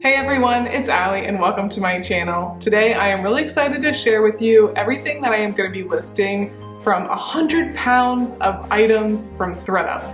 Hey everyone, it's Allie and welcome to my channel. Today I am really excited to share with you everything that I am going to be listing from 100 pounds of items from ThredUp.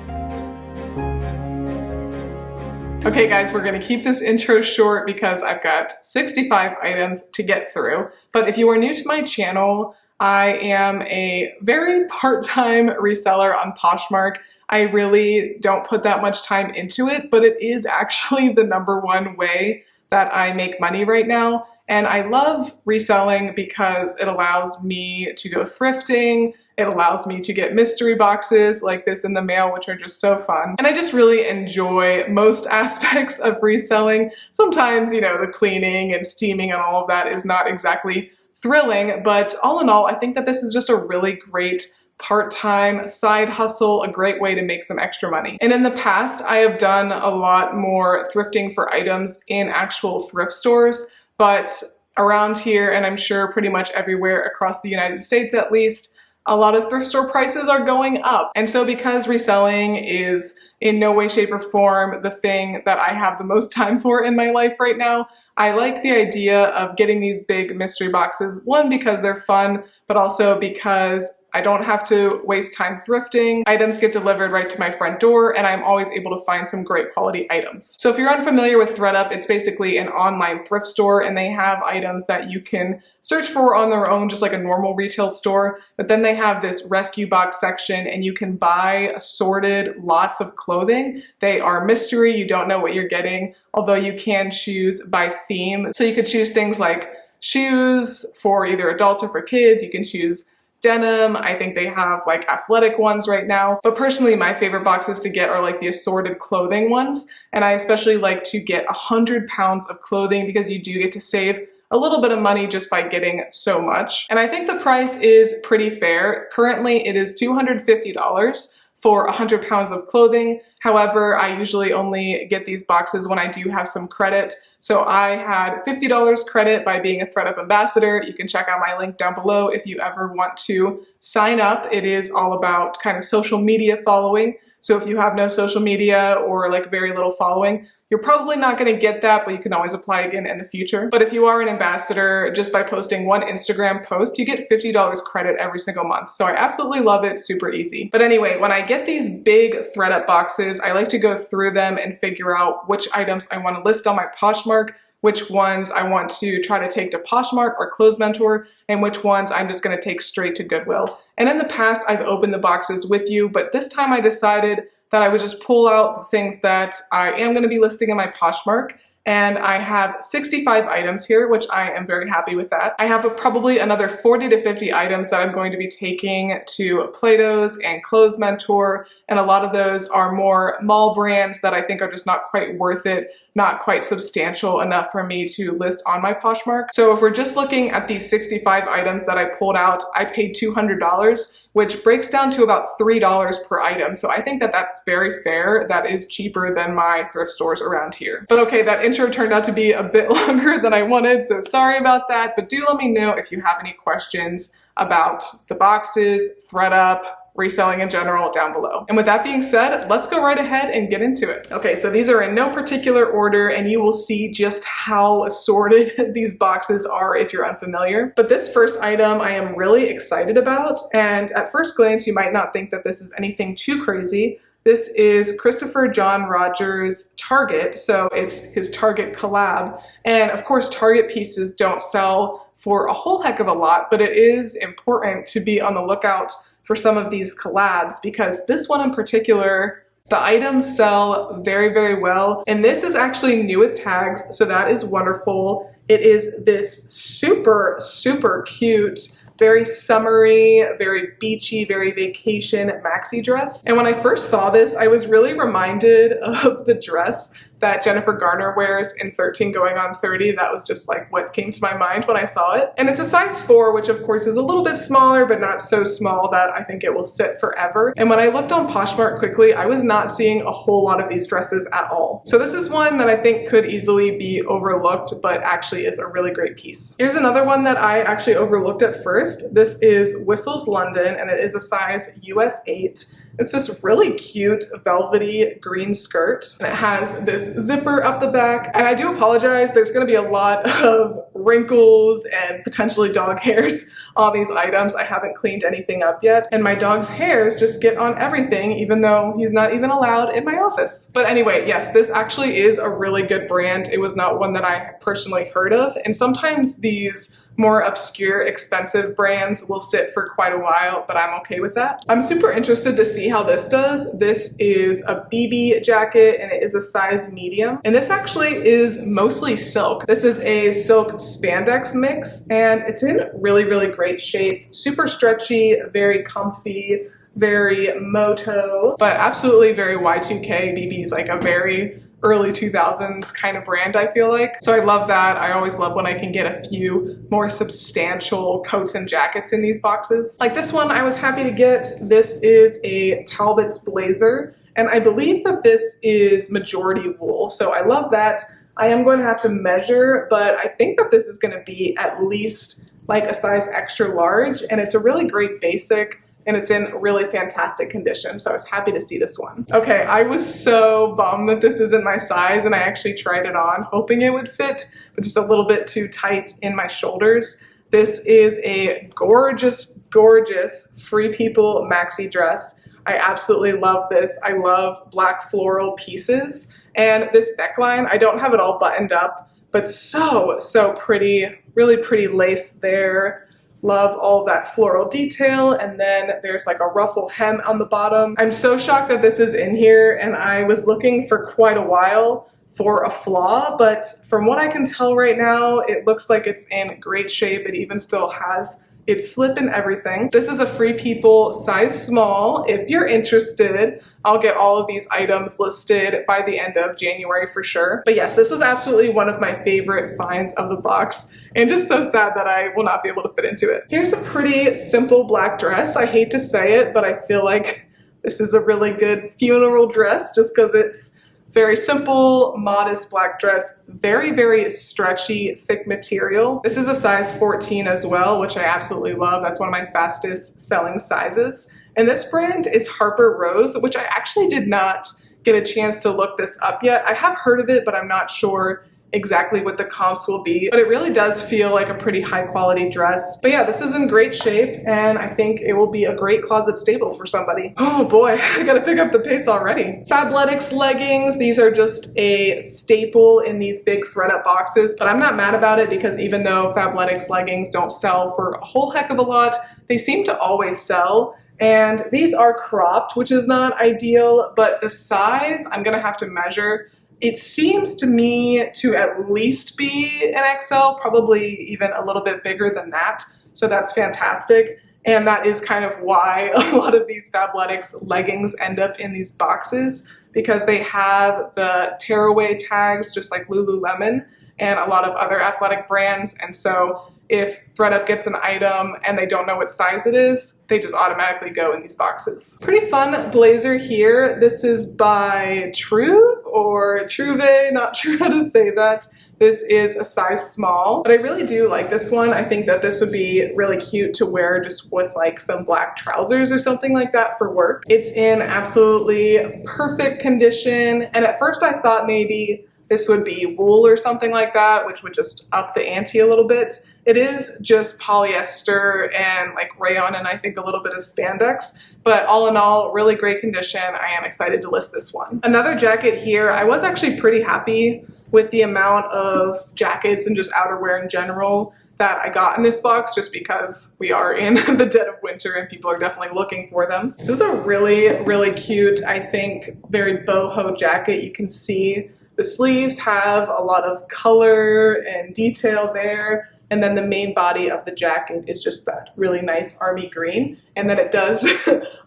Okay guys, we're going to keep this intro short because I've got 65 items to get through. But if you are new to my channel, I am a very part-time reseller on Poshmark. I really don't put that much time into it, but it is actually the #1 way that I make money right now. And I love reselling because it allows me to go thrifting. It allows me to get mystery boxes like this in the mail, which are just so fun. And I just really enjoy most aspects of reselling. Sometimes, you know, the cleaning and steaming and all of that is not exactly thrilling, but all in all, I think that this is just a really great part-time side hustle, a great way to make some extra money. And in the past, I have done a lot more thrifting for items in actual thrift stores, but around here, and I'm sure pretty much everywhere across the United States at least, a lot of thrift store prices are going up. And so because reselling is in no way, shape, or form the thing that I have the most time for in my life right now, I like the idea of getting these big mystery boxes. One, because they're fun, but also because I don't have to waste time thrifting. Items get delivered right to my front door, and I'm always able to find some great quality items. So if you're unfamiliar with ThredUp, it's basically an online thrift store, and they have items that you can search for on their own, just like a normal retail store. But then they have this rescue box section, and you can buy assorted lots of clothing. They are mystery, you don't know what you're getting, although you can choose by theme. So you could choose things like shoes for either adults or for kids. You can choose denim. I think they have like athletic ones right now. But personally, my favorite boxes to get are like the assorted clothing ones. And I especially like to get 100 pounds of clothing because you do get to save a little bit of money just by getting so much. And I think the price is pretty fair. Currently, it is $250 for 100 pounds of clothing. However, I usually only get these boxes when I do have some credit. So I had $50 credit by being a ThredUp ambassador. You can check out my link down below if you ever want to sign up. It is all about kind of social media following. So if you have no social media or like very little following, you're probably not going to get that, but you can always apply again in the future. But if you are an ambassador, just by posting one Instagram post, you get $50 credit every single month. So I absolutely love it, super easy. But anyway, when I get these big ThredUp boxes, I like to go through them and figure out which items I want to list on my Poshmark, which ones I want to try to take to Poshmark or Clothes Mentor, and which ones I'm just going to take straight to Goodwill. And in the past, I've opened the boxes with you, but this time I decided that I would just pull out the things that I am going to be listing in my Poshmark. And I have 65 items here, which I am very happy with that. I have probably another 40 to 50 items that I'm going to be taking to Plato's and Clothes Mentor, and a lot of those are more mall brands that I think are just not quite worth it, not quite substantial enough for me to list on my Poshmark. So if we're just looking at these 65 items that I pulled out, I paid $200, which breaks down to about $3 per item. So I think that that's very fair. That is cheaper than my thrift stores around here. But okay, that intro turned out to be a bit longer than I wanted, so sorry about that. But do let me know if you have any questions about the boxes, ThredUp, reselling in general down below. And with that being said, let's go right ahead and get into it. Okay, so these are in no particular order, and you will see just how assorted these boxes are if you're unfamiliar. But this first item I am really excited about, and at first glance you might not think that this is anything too crazy. This is Christopher John Rogers' Target, so it's his Target collab. And of course, Target pieces don't sell for a whole heck of a lot, but it is important to be on the lookout for some of these collabs because this one in particular, the items sell very, very well. And this is actually new with tags, so that is wonderful. It is this super, super cute, very summery, very beachy, very vacation maxi dress. And when I first saw this, I was really reminded of the dress that Jennifer Garner wears in 13 Going on 30. That was just like what came to my mind when I saw it. And it's a size 4, which of course is a little bit smaller, but not so small that I think it will sit forever. And when I looked on Poshmark quickly, I was not seeing a whole lot of these dresses at all. So this is one that I think could easily be overlooked, but actually is a really great piece. Here's another one that I actually overlooked at first. This is Whistles London, and it is a size US 8. It's this really cute velvety green skirt, and it has this zipper up the back. And I do apologize, there's gonna be a lot of wrinkles and potentially dog hairs on these items. I haven't cleaned anything up yet, and my dog's hairs just get on everything, even though he's not even allowed in my office. But anyway, yes, this actually is a really good brand. It was not one that I personally heard of, and sometimes these more obscure, expensive brands will sit for quite a while, but I'm okay with that. I'm super interested to see how this does. This is a BB jacket, and it is a size medium. And this actually is mostly silk. This is a silk spandex mix, and it's in really, really great shape. Super stretchy, very comfy, very moto, but absolutely very Y2K. BB is like a very early 2000s kind of brand, I feel like. So I love that. I always love when I can get a few more substantial coats and jackets in these boxes. Like this one I was happy to get. This is a Talbot's blazer, and I believe that this is majority wool. So I love that. I am going to have to measure, but I think that this is going to be at least like a size extra large, and it's a really great basic, and it's in really fantastic condition, so I was happy to see this one. Okay, I was so bummed that this isn't my size, and I actually tried it on hoping it would fit, but just a little bit too tight in my shoulders. This is a gorgeous, gorgeous Free People maxi dress. I absolutely love this. I love black floral pieces, and this neckline, I don't have it all buttoned up, but so pretty, really pretty lace there. Love all that floral detail, and then there's like a ruffle hem on the bottom. I'm so shocked that this is in here, and I was looking for quite a while for a flaw, but from what I can tell right now, it looks like it's in great shape. It even still has its slip and everything. This is a Free People size small. If you're interested, I'll get all of these items listed by the end of January for sure. But yes, this was absolutely one of my favorite finds of the box, and just so sad that I will not be able to fit into it. Here's a pretty simple black dress. I hate to say it, but I feel like this is a really good funeral dress just because it's very simple, modest black dress, very, very stretchy, thick material. This is a size 14 as well, which I absolutely love. That's one of my fastest selling sizes. And this brand is Harper Rose, which I actually did not get a chance to look this up yet. I have heard of it, but I'm not sure exactly what the comps will be, but it really does feel like a pretty high quality dress. But yeah, this is in great shape, and I think it will be a great closet staple for somebody. Oh boy, I gotta pick up the pace already. Fabletics leggings, these are just a staple in these big ThredUp boxes, but I'm not mad about it because even though Fabletics leggings don't sell for a whole heck of a lot, they seem to always sell. And these are cropped, which is not ideal, but the size, I'm gonna have to measure. It seems to me to at least be an XL, probably even a little bit bigger than that. So that's fantastic. And that is kind of why a lot of these Fabletics leggings end up in these boxes, because they have the tearaway tags, just like Lululemon and a lot of other athletic brands. And so if ThredUp gets an item and they don't know what size it is, they just automatically go in these boxes. Pretty fun blazer here. This is by Truve or Truve, not sure how to say that. This is a size small, but I really do like this one. I think that this would be really cute to wear just with like some black trousers or something like that for work. It's in absolutely perfect condition, and at first I thought maybe this would be wool or something like that, which would just up the ante a little bit. It is just polyester and like rayon and I think a little bit of spandex, but all in all, really great condition. I am excited to list this one. Another jacket here, I was actually pretty happy with the amount of jackets and just outerwear in general that I got in this box, just because we are in the dead of winter and people are definitely looking for them. This is a really, really cute, I think, very boho jacket. You can see the sleeves have a lot of color and detail there, and then the main body of the jacket is just that really nice army green, and then it does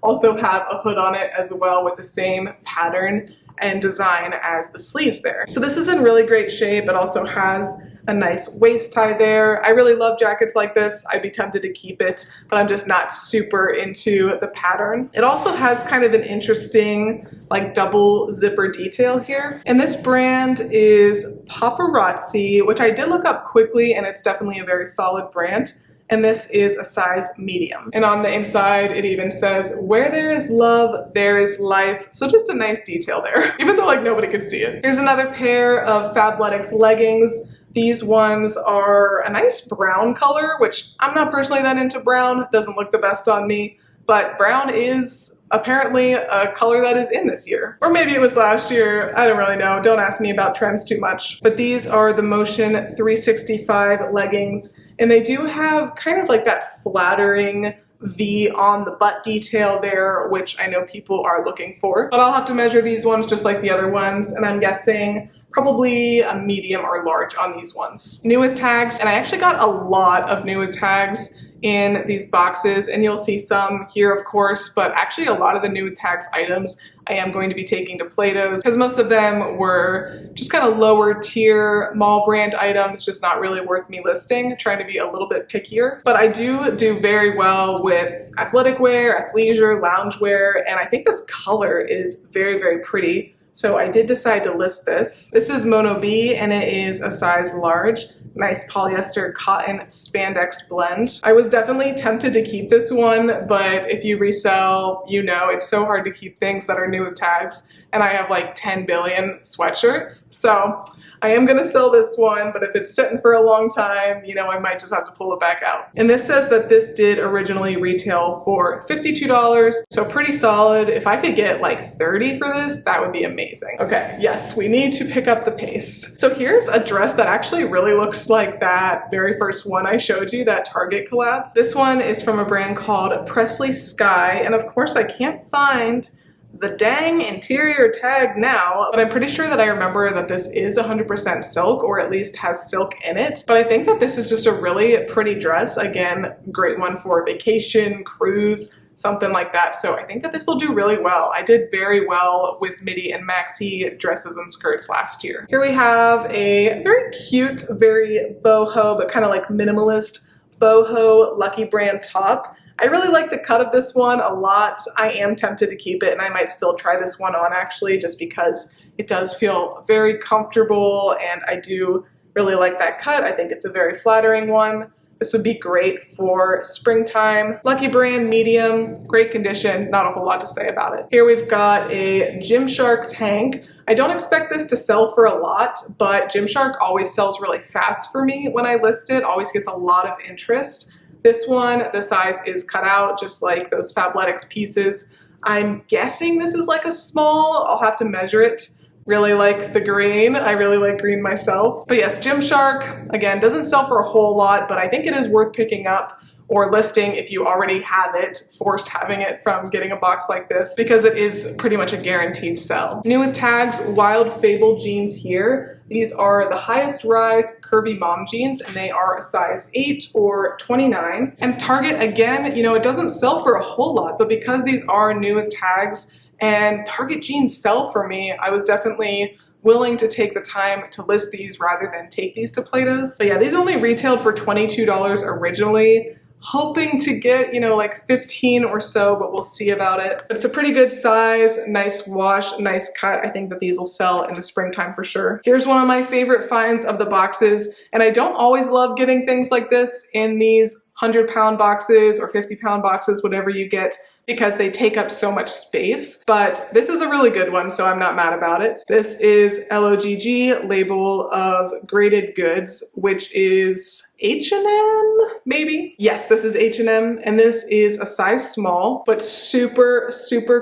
also have a hood on it as well with the same pattern and design as the sleeves there. So this is in really great shape. It also has a nice waist tie there. I really love jackets like this. I'd be tempted to keep it, but I'm just not super into the pattern. It also has kind of an interesting like double zipper detail here. And this brand is Paparazzi, which I did look up quickly, and it's definitely a very solid brand. and this is a size medium. And on the inside, it even says, where there is love, there is life. So just a nice detail there, even though like nobody could see it. Here's another pair of Fabletics leggings. These ones are a nice brown color, which I'm not personally that into brown. It doesn't look the best on me, but brown is apparently a color that is in this year. Or maybe it was last year, I don't really know. Don't ask me about trends too much. But these are the Motion 365 leggings, and they do have kind of like that flattering V on the butt detail there, which I know people are looking for. But I'll have to measure these ones just like the other ones, and I'm guessing probably a medium or large on these ones. New with tags, and I actually got a lot of new with tags in these boxes, and you'll see some here of course, but actually a lot of the new with tags items I am going to be taking to Plato's because most of them were just kind of lower tier mall brand items, just not really worth me listing, trying to be a little bit pickier. But I do very well with athletic wear, athleisure, loungewear, and I think this color is very pretty. So I did decide to list this. This is Mono B, and it is a size large. Nice polyester cotton spandex blend. I was definitely tempted to keep this one, but if you resell, you know it's so hard to keep things that are new with tags, and I have like 10 billion sweatshirts. So I am gonna sell this one, but if it's sitting for a long time, you know, I might just have to pull it back out. And this says that this did originally retail for $52, so pretty solid. If I could get like 30 for this, that would be amazing. Okay, yes, we need to pick up the pace. So here's a dress that actually really looks like that very first one I showed you, that Target collab. This one is from a brand called Presley Sky, and of course I can't find the dang interior tag now, but I'm pretty sure that I remember that this is 100% silk, or at least has silk in it. But I think that this is just a really pretty dress. Again, great one for vacation, cruise, something like that. So I think that this will do really well. I did very well with midi and maxi dresses and skirts last year. Here we have a very cute, very boho, but kind of like minimalist boho Lucky Brand top. I really like the cut of this one a lot. I am tempted to keep it, and I might still try this one on actually, just because it does feel very comfortable, and I do really like that cut. I think it's a very flattering one. This would be great for springtime. Lucky Brand medium, great condition, not a whole lot to say about it. Here we've got a Gymshark tank. I don't expect this to sell for a lot, but Gymshark always sells really fast for me when I list it, always gets a lot of interest. This one, the size is cut out, just like those Fabletics pieces. I'm guessing this is like a small. I'll have to measure it. Really like the green. I really like green myself. But yes, Gymshark, again, doesn't sell for a whole lot, but I think it is worth picking up or listing if you already have it, forced having it from getting a box like this, because it is pretty much a guaranteed sell. New with tags, Wild Fable jeans here. These are the highest rise curvy mom jeans, and they are a size 8 or 29. And Target, again, you know, it doesn't sell for a whole lot, but because these are new with tags and Target jeans sell for me, I was definitely willing to take the time to list these rather than take these to Plato's. But yeah, these only retailed for $22 originally. Hoping to get, you know, like 15 or so, but we'll see about it. But it's a pretty good size, nice wash, nice cut. I think that these will sell in the springtime for sure. Here's one of my favorite finds of the boxes, and I don't always love getting things like this in these 100-pound boxes or 50-pound boxes, whatever you get, because they take up so much space. But this is a really good one, so I'm not mad about it. This is LOGG, label of graded goods, which is H&M, maybe? Yes, this is H&M, and this is a size small, but super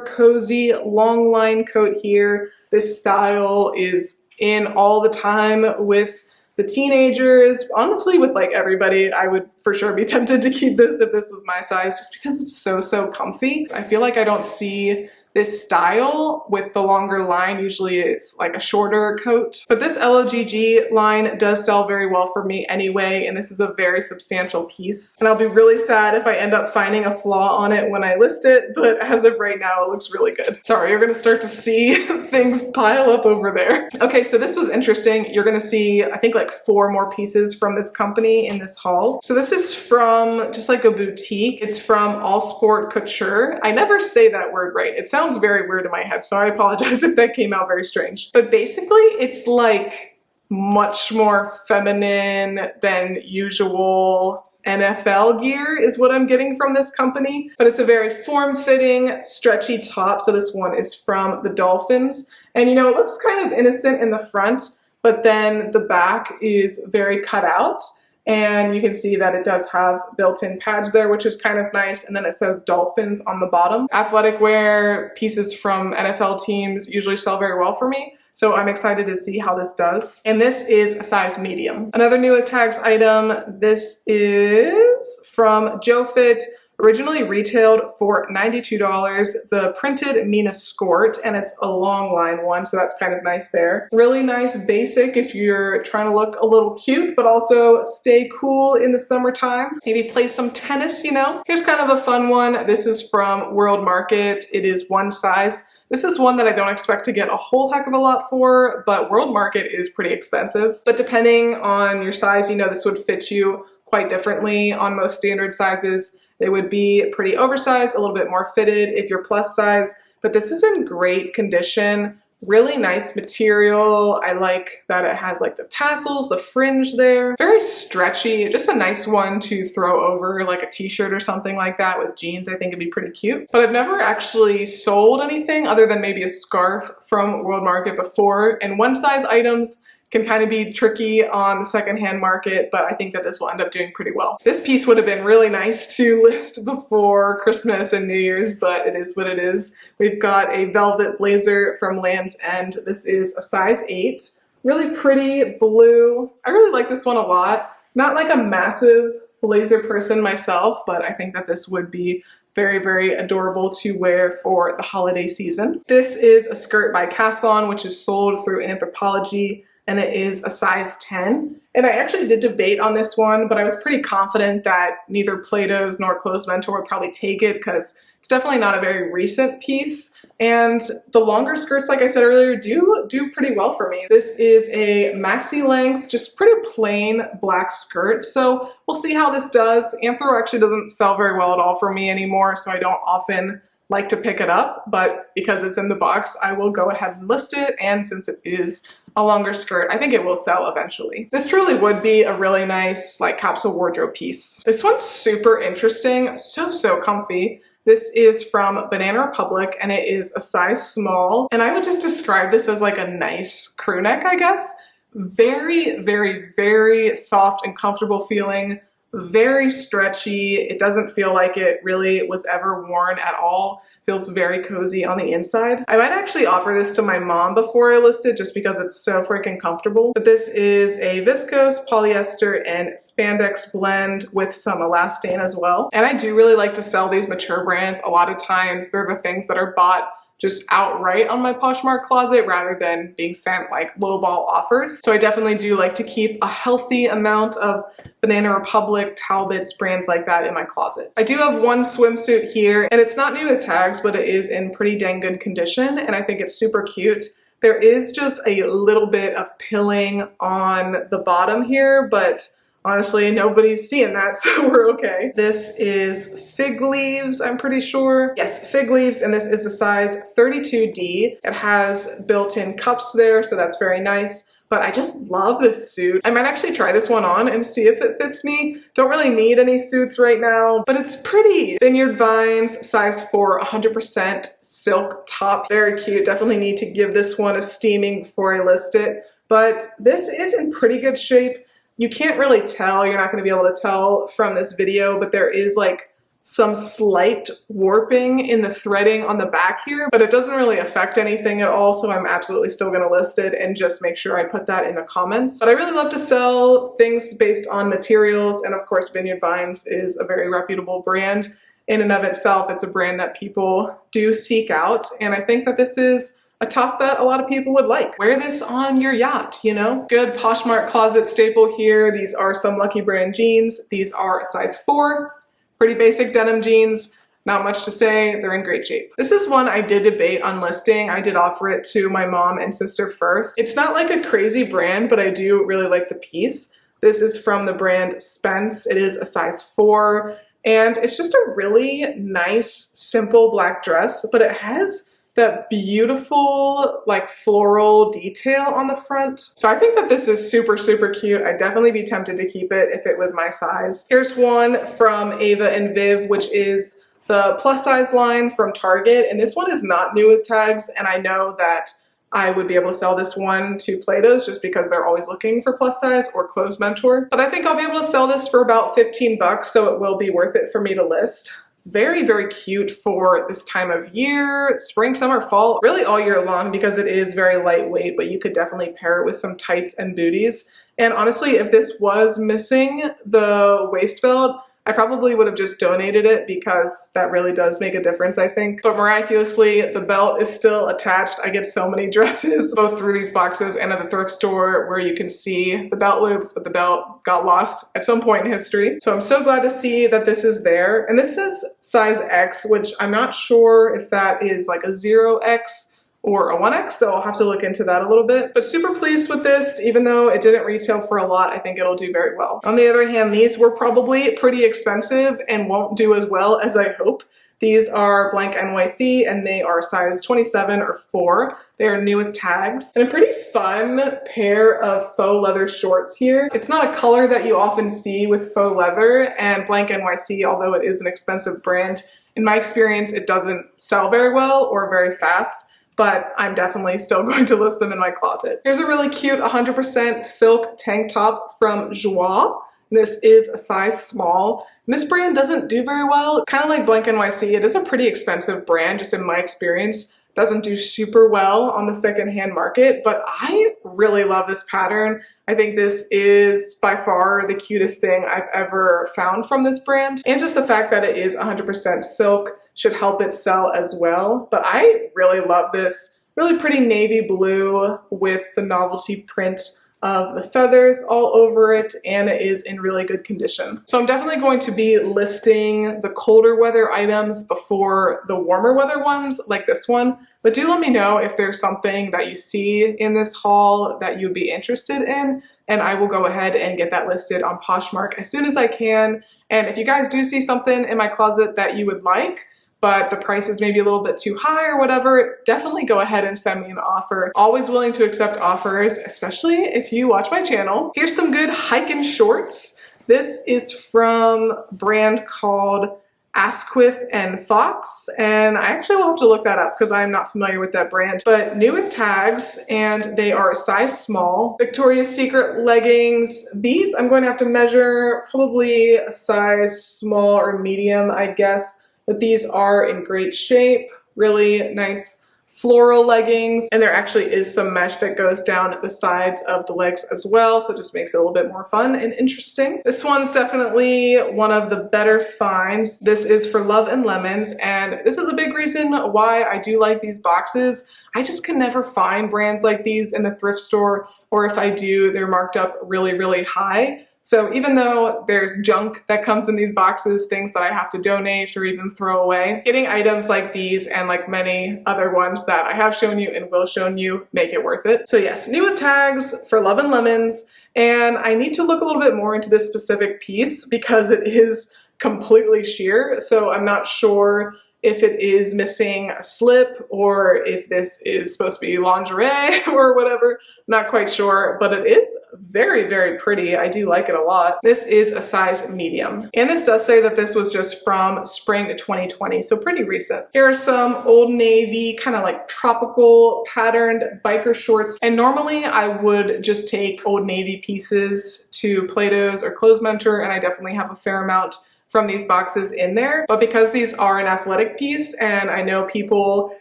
cozy, long line coat here. This style is in all the time with the teenagers, honestly with like everybody. I would for sure be tempted to keep this if this was my size, just because it's so comfy. I feel like I don't see this style with the longer line. Usually it's like a shorter coat, but this LOGG line does sell very well for me anyway, and this is a very substantial piece. And I'll be really sad if I end up finding a flaw on it when I list it, but as of right now, it looks really good. Sorry, you're gonna start to see things pile up over there. Okay, so this was interesting. You're gonna see, I think, like 4 more pieces from this company in this haul. So this is from just like a boutique. It's from All Sport Couture. I never say that word right. It sounds very weird in my head, so I apologize if that came out very strange. But basically, it's like much more feminine than usual, NFL gear is what I'm getting from this company, but it's a very form-fitting, stretchy top. So this one is from the Dolphins. And you know, it looks kind of innocent in the front, but then the back is very cut out. And you can see that it does have built-in pads there, which is kind of nice. And then it says Dolphins on the bottom. Athletic wear pieces from NFL teams usually sell very well for me. So I'm excited to see how this does. And this is a size medium. Another new with tags item, this is from JoeFit. Originally retailed for $92, the printed Mina skirt, and it's a long line one, so that's kind of nice there. Really nice basic if you're trying to look a little cute, but also stay cool in the summertime. Maybe play some tennis, you know? Here's kind of a fun one. This is from World Market. It is one size. This is one that I don't expect to get a whole heck of a lot for, but World Market is pretty expensive. But depending on your size, you know, this would fit you quite differently on most standard sizes. They would be pretty oversized, a little bit more fitted if you're plus size, but this is in great condition. Really nice material. I like that it has like the tassels, the fringe there. Very stretchy, just a nice one to throw over like a t-shirt or something like that with jeans. I think it'd be pretty cute. But I've never actually sold anything other than maybe a scarf from World Market before, and one size items can kind of be tricky on the secondhand market, but I think that this will end up doing pretty well. This piece would have been really nice to list before Christmas and New Year's, but it is what it is. We've got a velvet blazer from Land's End. This is a size 8. Really pretty blue. I really like this one a lot. Not like a massive blazer person myself, but I think that this would be very, very adorable to wear for the holiday season. This is a skirt by Caslon, which is sold through Anthropologie, and it is a size 10. And I actually did debate on this one, but I was pretty confident that neither Plato's nor Clothes Mentor would probably take it because it's definitely not a very recent piece. And the longer skirts, like I said earlier, do pretty well for me. This is a maxi length, just pretty plain black skirt. So we'll see how this does. Anthro actually doesn't sell very well at all for me anymore, so I don't often like to pick it up, but because it's in the box, I will go ahead and list it. And since it is a longer skirt, I think it will sell eventually. This truly would be a really nice like capsule wardrobe piece. This one's super interesting, so comfy. This is from Banana Republic and it is a size small. And I would just describe this as like a nice crew neck, I guess. Very, very, very soft and comfortable feeling. Very stretchy. It doesn't feel like it really was ever worn at all. Feels very cozy on the inside. I might actually offer this to my mom before I list it just because it's so freaking comfortable. But this is a viscose, polyester, and spandex blend with some elastane as well. And I do really like to sell these mature brands. A lot of times they're the things that are bought just outright on my Poshmark closet rather than being sent like lowball offers. So I definitely do like to keep a healthy amount of Banana Republic, Talbot's, brands like that in my closet. I do have one swimsuit here and it's not new with tags, but it is in pretty dang good condition and I think it's super cute. There is just a little bit of pilling on the bottom here, but honestly, nobody's seeing that, so we're okay. This is Fig Leaves, I'm pretty sure. Yes, Fig Leaves, and this is a size 32D. It has built-in cups there, so that's very nice. But I just love this suit. I might actually try this one on and see if it fits me. Don't really need any suits right now, but it's pretty. Vineyard Vines, size 4, 100% silk top. Very cute. Definitely need to give this one a steaming before I list it. But this is in pretty good shape. You can't really tell, you're not going to be able to tell from this video, but there is like some slight warping in the threading on the back here, but it doesn't really affect anything at all, so I'm absolutely still going to list it and just make sure I put that in the comments. But I really love to sell things based on materials, and of course Vineyard Vines is a very reputable brand. In and of itself, it's a brand that people do seek out, and I think that this is a top that a lot of people would like. Wear this on your yacht, you know? Good Poshmark closet staple here. These are some Lucky Brand jeans. These are a size 4. Pretty basic denim jeans. Not much to say, they're in great shape. This is one I did debate on listing. I did offer it to my mom and sister first. It's not like a crazy brand, but I do really like the piece. This is from the brand Spence. It is a size 4, and it's just a really nice, simple black dress, but it has that beautiful like floral detail on the front. So I think that this is super, super cute. I'd definitely be tempted to keep it if it was my size. Here's one from Ava and Viv, which is the plus size line from Target. And this one is not new with tags. And I know that I would be able to sell this one to Plato's just because they're always looking for plus size or Clothes Mentor. But I think I'll be able to sell this for about 15 bucks, so it will be worth it for me to list. Very, very cute for this time of year, spring, summer, fall, really all year long because it is very lightweight, but you could definitely pair it with some tights and booties. And honestly, if this was missing the waist belt, I probably would have just donated it because that really does make a difference, I think. But miraculously, the belt is still attached. I get so many dresses, both through these boxes and at the thrift store where you can see the belt loops, but the belt got lost at some point in history. So I'm so glad to see that this is there. And this is size X, which I'm not sure if that is like a 0X or a 1X, so I'll have to look into that a little bit. But super pleased with this, even though it didn't retail for a lot, I think it'll do very well. On the other hand, these were probably pretty expensive and won't do as well as I hope. These are blank NYC and they are size 27 or 4. They are new with tags. And a pretty fun pair of faux leather shorts here. It's not a color that you often see with faux leather, and blank NYC, although it is an expensive brand, in my experience, it doesn't sell very well or very fast, but I'm definitely still going to list them in my closet. Here's a really cute 100% silk tank top from Joie. This is a size small. And this brand doesn't do very well. Kind of like Blank NYC, it is a pretty expensive brand, just in my experience. Doesn't do super well on the secondhand market, but I really love this pattern. I think this is by far the cutest thing I've ever found from this brand. And just the fact that it is 100% silk should help it sell as well. But I really love this really pretty navy blue with the novelty print of the feathers all over it, and it is in really good condition. So I'm definitely going to be listing the colder weather items before the warmer weather ones like this one, but do let me know if there's something that you see in this haul that you'd be interested in, and I will go ahead and get that listed on Poshmark as soon as I can. And if you guys do see something in my closet that you would like, but the price is maybe a little bit too high or whatever, definitely go ahead and send me an offer. Always willing to accept offers, especially if you watch my channel. Here's some good hiking shorts. This is from a brand called Asquith and Fox, and I actually will have to look that up because I'm not familiar with that brand, but new with tags, and they are a size small. Victoria's Secret leggings. These I'm going to have to measure, probably a size small or medium, I guess. But these are in great shape, really nice floral leggings, and there actually is some mesh that goes down at the sides of the legs as well, so it just makes it a little bit more fun and interesting. This one's definitely one of the better finds. This is for Love and Lemons, and this is a big reason why I do like these boxes. I just can never find brands like these in the thrift store, or if I do, they're marked up really, really high. So even though there's junk that comes in these boxes, things that I have to donate or even throw away, getting items like these and like many other ones that I have shown you and will show you make it worth it. So yes, new with tags for Love and Lemons. And I need to look a little bit more into this specific piece because it is completely sheer. So I'm not sure if it is missing a slip or if this is supposed to be lingerie or whatever. Not quite sure, but it is very, very pretty. I do like it a lot. This is a size medium. And this does say that this was just from spring 2020, so pretty recent. Here are some Old Navy kind of like tropical patterned biker shorts. And normally I would just take Old Navy pieces to Plato's or Clothes Mentor, and I definitely have a fair amount from these boxes in there. But because these are an athletic piece and I know people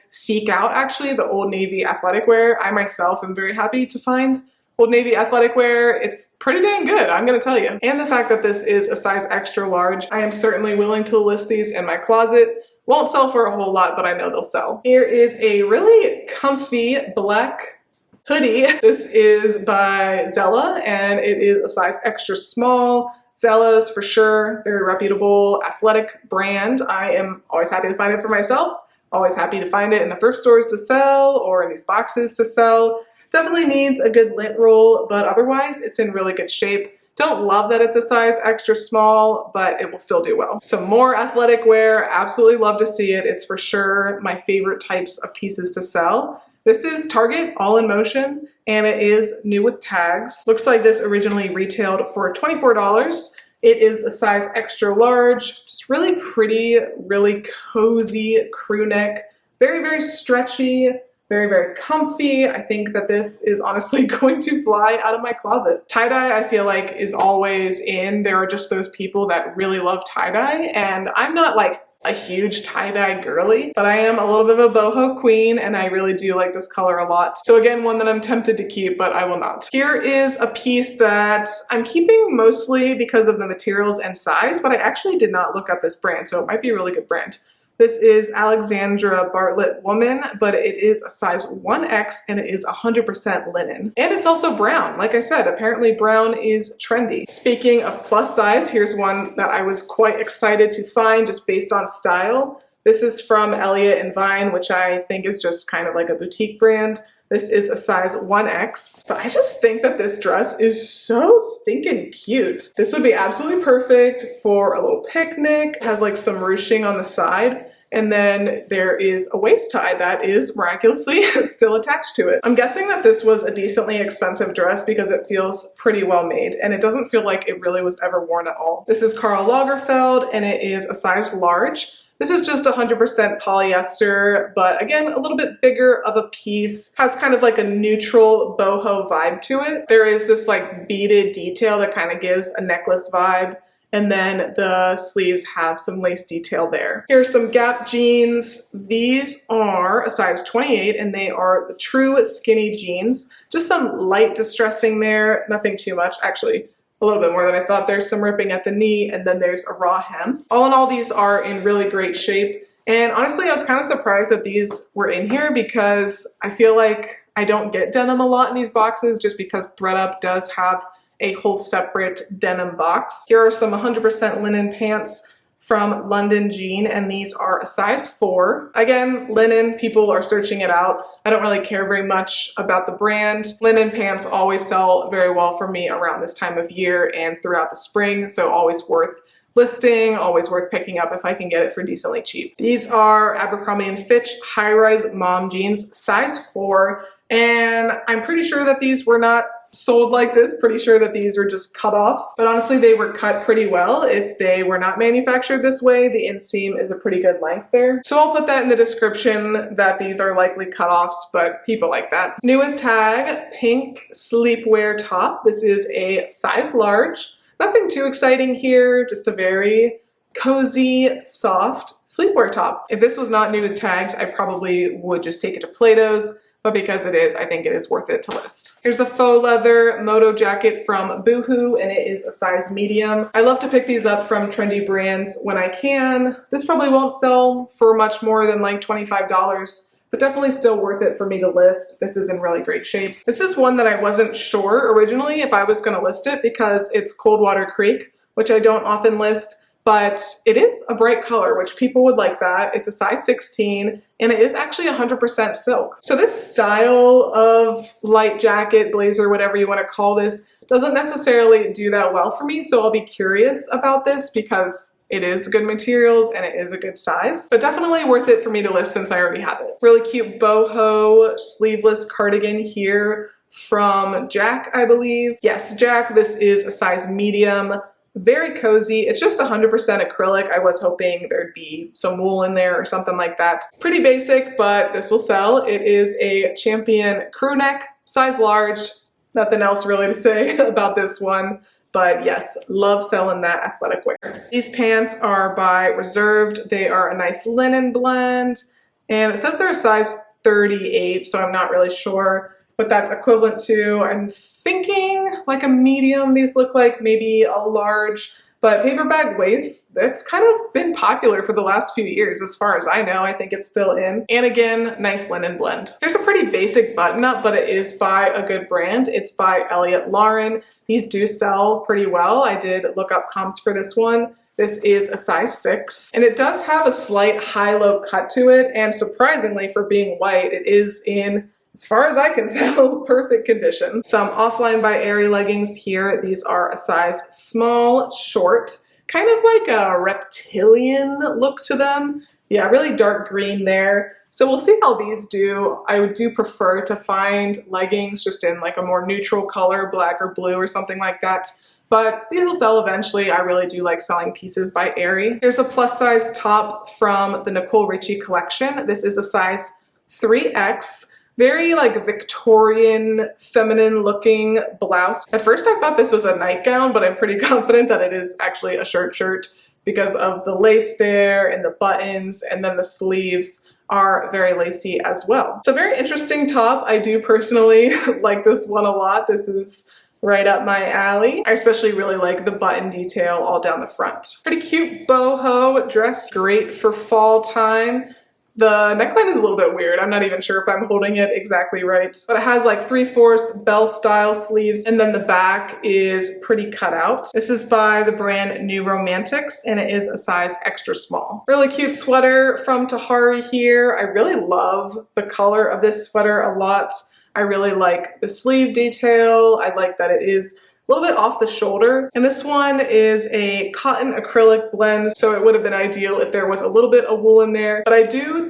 seek out actually the Old Navy athletic wear, I myself am very happy to find Old Navy athletic wear. It's pretty dang good, I'm gonna tell you. And the fact that this is a size extra large, I am certainly willing to list these in my closet. Won't sell for a whole lot, but I know they'll sell. Here is a really comfy black hoodie. This is by Zella and it is a size extra small. Zella's for sure, very reputable athletic brand. I am always happy to find it for myself, always happy to find it in the thrift stores to sell or in these boxes to sell. Definitely needs a good lint roll, but otherwise it's in really good shape. Don't love that it's a size extra small, but it will still do well. Some more athletic wear, absolutely love to see it. It's for sure my favorite types of pieces to sell. This is Target All in Motion, and it is new with tags. Looks like this originally retailed for $24. It is a size extra large, just really pretty, really cozy crew neck, very, very stretchy, very, very comfy. I think that this is honestly going to fly out of my closet. Tie-dye, I feel like, is always in. There are just those people that really love tie-dye, and I'm not like a huge tie-dye girly, but I am a little bit of a boho queen, and I really do like this color a lot. So again, one that I'm tempted to keep, but I will not. Here is a piece that I'm keeping mostly because of the materials and size, but I actually did not look up this brand, so it might be a really good brand. This is Alexandra Bartlett Woman, but it is a size 1X and it is 100% linen. And it's also brown. Like I said, apparently brown is trendy. Speaking of plus size, here's one that I was quite excited to find just based on style. This is from Elliot and Vine, which I think is just kind of like a boutique brand. This is a size 1X, but I just think that this dress is so stinking cute. This would be absolutely perfect for a little picnic. It has like some ruching on the side, and then there is a waist tie that is miraculously still attached to it. I'm guessing that this was a decently expensive dress because it feels pretty well made, and it doesn't feel like it really was ever worn at all. This is Karl Lagerfeld, and it is a size large. This is just 100% polyester, but again, a little bit bigger of a piece. Has kind of like a neutral boho vibe to it. There is this like beaded detail that kind of gives a necklace vibe. And then the sleeves have some lace detail there. Here's some Gap jeans. These are a size 28 and they are the true skinny jeans. Just some light distressing there, nothing too much. Actually, a little bit more than I thought. There's some ripping at the knee, and then there's a raw hem. All in all, these are in really great shape. And honestly, I was kind of surprised that these were in here because I feel like I don't get denim a lot in these boxes just because ThredUp does have a whole separate denim box. Here are some 100% linen pants from London Jean, and these are a size 4. Again, linen, people are searching it out. I don't really care very much about the brand. Linen pants always sell very well for me around this time of year and throughout the spring, so always worth listing, always worth picking up if I can get it for decently cheap. These are Abercrombie & Fitch high-rise mom jeans, size 4, and I'm pretty sure that these were not sold like this. Pretty sure that these are just cutoffs, but honestly they were cut pretty well. If they were not manufactured this way, the inseam is a pretty good length there. So I'll put that in the description that these are likely cutoffs, but people like that. New with tag, pink sleepwear top. This is a size large. Nothing too exciting here, just a very cozy, soft sleepwear top. If this was not new with tags, I probably would just take it to Plato's. But because it is, I think it is worth it to list. Here's a faux leather moto jacket from Boohoo, and it is a size medium. I love to pick these up from trendy brands when I can. This probably won't sell for much more than like $25, but definitely still worth it for me to list. This is in really great shape. This is one that I wasn't sure originally if I was gonna list it because it's Coldwater Creek, which I don't often list, but it is a bright color, which people would like that. It's a size 16, and it is actually 100% silk. So this style of light jacket, blazer, whatever you want to call this, doesn't necessarily do that well for me, so I'll be curious about this because it is good materials and it is a good size, but definitely worth it for me to list since I already have it. Really cute boho sleeveless cardigan here from Jack, I believe. Yes, Jack, this is a size medium. Very cozy. It's just 100% acrylic. I was hoping there'd be some wool in there or something like that. Pretty basic, but this will sell. It is a Champion crew neck, size large. Nothing else really to say about this one, but yes, love selling that athletic wear. These pants are by Reserved. They are a nice linen blend, and it says they're a size 38, so I'm not really sure what that's equivalent to. I'm thinking like a medium. These look like maybe a large, but paper bag waists, that's kind of been popular for the last few years as far as I know. I think it's still in. And again, nice linen blend. Here's a pretty basic button up, but it is by a good brand. It's by Elliot Lauren. These do sell pretty well. I did look up comps for this one. This is a size 6, and it does have a slight high-low cut to it, and surprisingly for being white, it is in as far as I can tell, perfect condition. Some Offline by Aerie leggings here. These are a size small, short, kind of like a reptilian look to them. Yeah, really dark green there. So we'll see how these do. I do prefer to find leggings just in like a more neutral color, black or blue or something like that. But these will sell eventually. I really do like selling pieces by Aerie. Here's a plus size top from the Nicole Richie collection. This is a size 3X. Very like Victorian, feminine looking blouse. At first I thought this was a nightgown, but I'm pretty confident that it is actually a shirt because of the lace there and the buttons, and then the sleeves are very lacy as well. It's a very interesting top. I do personally like this one a lot. This is right up my alley. I especially really like the button detail all down the front. Pretty cute boho dress, great for fall time. The neckline is a little bit weird. I'm not even sure if I'm holding it exactly right, but it has like 3/4 bell style sleeves, and then the back is pretty cut out. This is by the brand New Romantics, and it is a size extra small. Really cute sweater from Tahari here. I really love the color of this sweater a lot. I really like the sleeve detail. I like that it is a little bit off the shoulder. And this one is a cotton acrylic blend, so it would have been ideal if there was a little bit of wool in there. But I do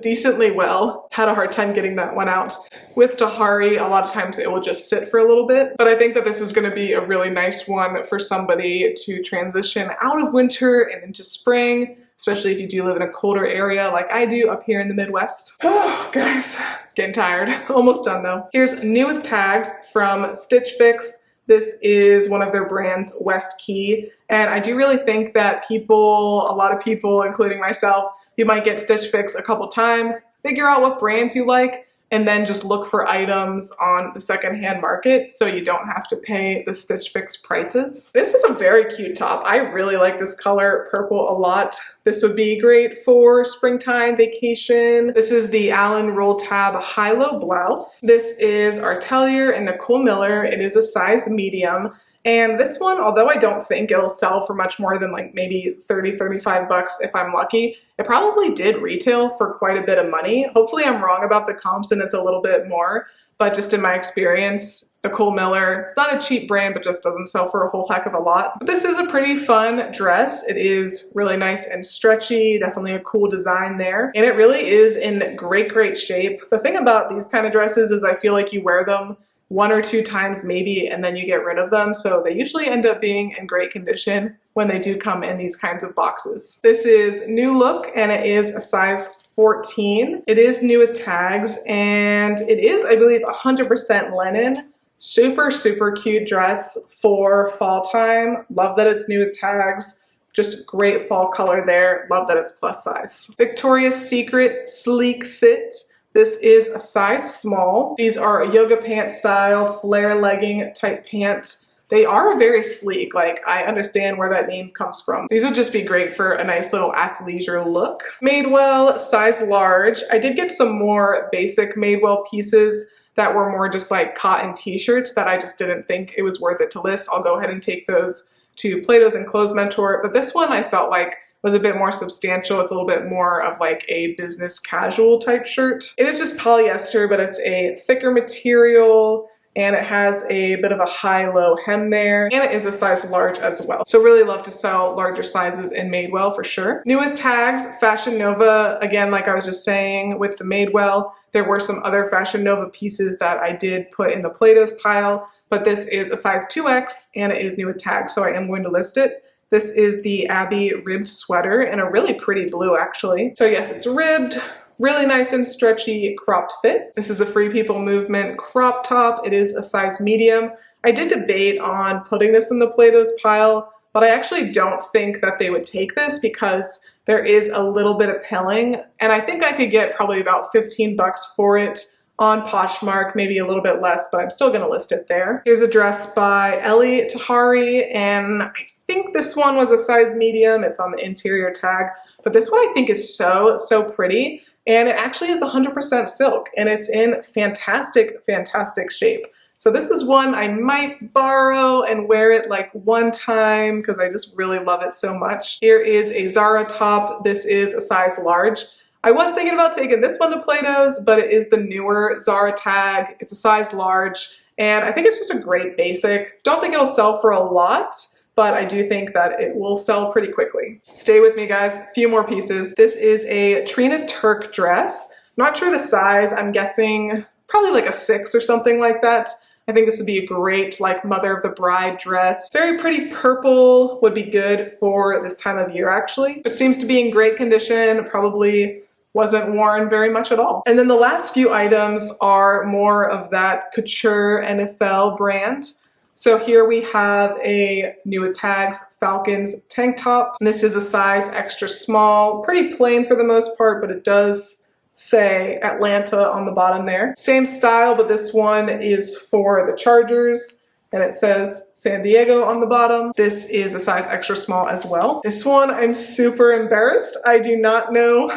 decently well. Had a hard time getting that one out. With Tahari, a lot of times it will just sit for a little bit. But I think that this is going to be a really nice one for somebody to transition out of winter and into spring, especially if you do live in a colder area like I do up here in the Midwest. Oh, guys, getting tired. Almost done though. Here's New with Tags from Stitch Fix. This is one of their brands, West Key. And I do really think that a lot of people, including myself, you might get Stitch Fix a couple times, figure out what brands you like, and then just look for items on the secondhand market so you don't have to pay the Stitch Fix prices. This is a very cute top. I really like this color purple a lot. This would be great for springtime vacation. This is the Allen Roll Tab high-low blouse. This is Artelier and Nicole Miller. It is a size medium. And this one, although I don't think it'll sell for much more than like maybe 30, 35 bucks if I'm lucky, it probably did retail for quite a bit of money. Hopefully I'm wrong about the comps and it's a little bit more, but just in my experience, Nicole Miller, it's not a cheap brand, but just doesn't sell for a whole heck of a lot. But this is a pretty fun dress. It is really nice and stretchy, definitely a cool design there. And it really is in great, great shape. The thing about these kind of dresses is I feel like you wear them 1 or 2 times maybe, and then you get rid of them. So they usually end up being in great condition when they do come in these kinds of boxes. This is New Look, and it is a size 14. It is New with Tags, and it is, I believe, 100% linen. Super, super cute dress for fall time. Love that it's New with Tags. Just great fall color there. Love that it's plus size. Victoria's Secret Sleek Fit. This is a size small. These are a yoga pant style, flare legging type pant. They are very sleek. Like, I understand where that name comes from. These would just be great for a nice little athleisure look. Madewell, size large. I did get some more basic Madewell pieces that were more just like cotton t-shirts that I just didn't think it was worth it to list. I'll go ahead and take those to Plato's and Clothes Mentor. But this one I felt like was a bit more substantial. It's a little bit more of like a business casual type shirt. It is just polyester, but it's a thicker material, and it has a bit of a high-low hem there, and it is a size large as well. So really love to sell larger sizes in Madewell for sure. New with Tags, Fashion Nova. Again, like I was just saying with the Madewell, there were some other Fashion Nova pieces that I did put in the Plato's pile, but this is a size 2X, and it is New with Tags, so I am going to list it. This is the Abby ribbed sweater in a really pretty blue, actually. So yes, it's ribbed, really nice and stretchy cropped fit. This is a Free People Movement crop top. It is a size medium. I did debate on putting this in the Plato's pile, but I actually don't think that they would take this because there is a little bit of pilling, and I think I could get probably about 15 bucks for it on Poshmark, maybe a little bit less, but I'm still gonna list it there. Here's a dress by Ellie Tahari, and I think this one was a size medium. It's on the interior tag, but this one I think is so pretty, and it actually is 100% silk, and it's in fantastic, fantastic shape. So this is one I might borrow and wear it like one time because I just really love it so much. Here is a Zara top. This is a size large. I was thinking about taking this one to Plato's, but it is the newer Zara tag. It's a size large, and I think it's just a great basic. Don't think it'll sell for a lot, but I do think that it will sell pretty quickly. Stay with me, guys. A few more pieces. This is a Trina Turk dress. Not sure the size. I'm guessing probably like a 6 or something like that. I think this would be a great like mother of the bride dress. Very pretty purple, would be good for this time of year actually. It seems to be in great condition, probably wasn't worn very much at all. And then the last few items are more of that couture NFL brand. So here we have a new with tags Falcons tank top. And this is a size extra small, pretty plain for the most part, but it does say Atlanta on the bottom there. Same style, but this one is for the Chargers, and it says San Diego on the bottom. This is a size extra small as well. This one, I'm super embarrassed. I do not know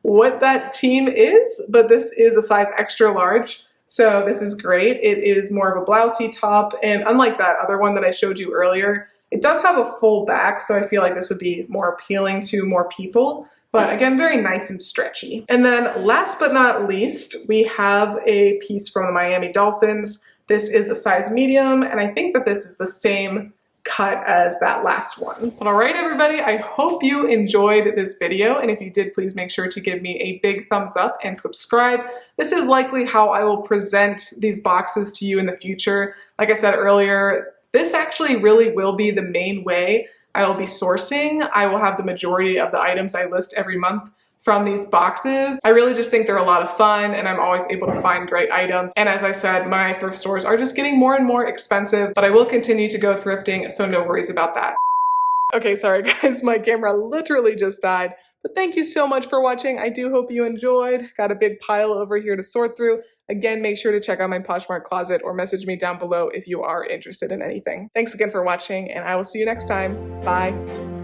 what that team is, but this is a size extra large. So this is great. It is more of a blousey top, and unlike that other one that I showed you earlier, it does have a full back, so I feel like this would be more appealing to more people. But again, very nice and stretchy. And then last but not least, we have a piece from the Miami Dolphins. This is a size medium, and I think that this is the same cut as that last one. But all right, everybody, I hope you enjoyed this video. And if you did, please make sure to give me a big thumbs up and subscribe. This is likely how I will present these boxes to you in the future. Like I said earlier, this actually really will be the main way I will be sourcing. I will have the majority of the items I list every month from these boxes. I really just think they're a lot of fun, and I'm always able to find great items. And as I said, my thrift stores are just getting more and more expensive, but I will continue to go thrifting, so no worries about that. Okay, sorry guys, my camera literally just died, but thank you so much for watching. I do hope you enjoyed. Got a big pile over here to sort through. Again, make sure to check out my Poshmark closet or message me down below if you are interested in anything. Thanks again for watching, and I will see you next time. Bye.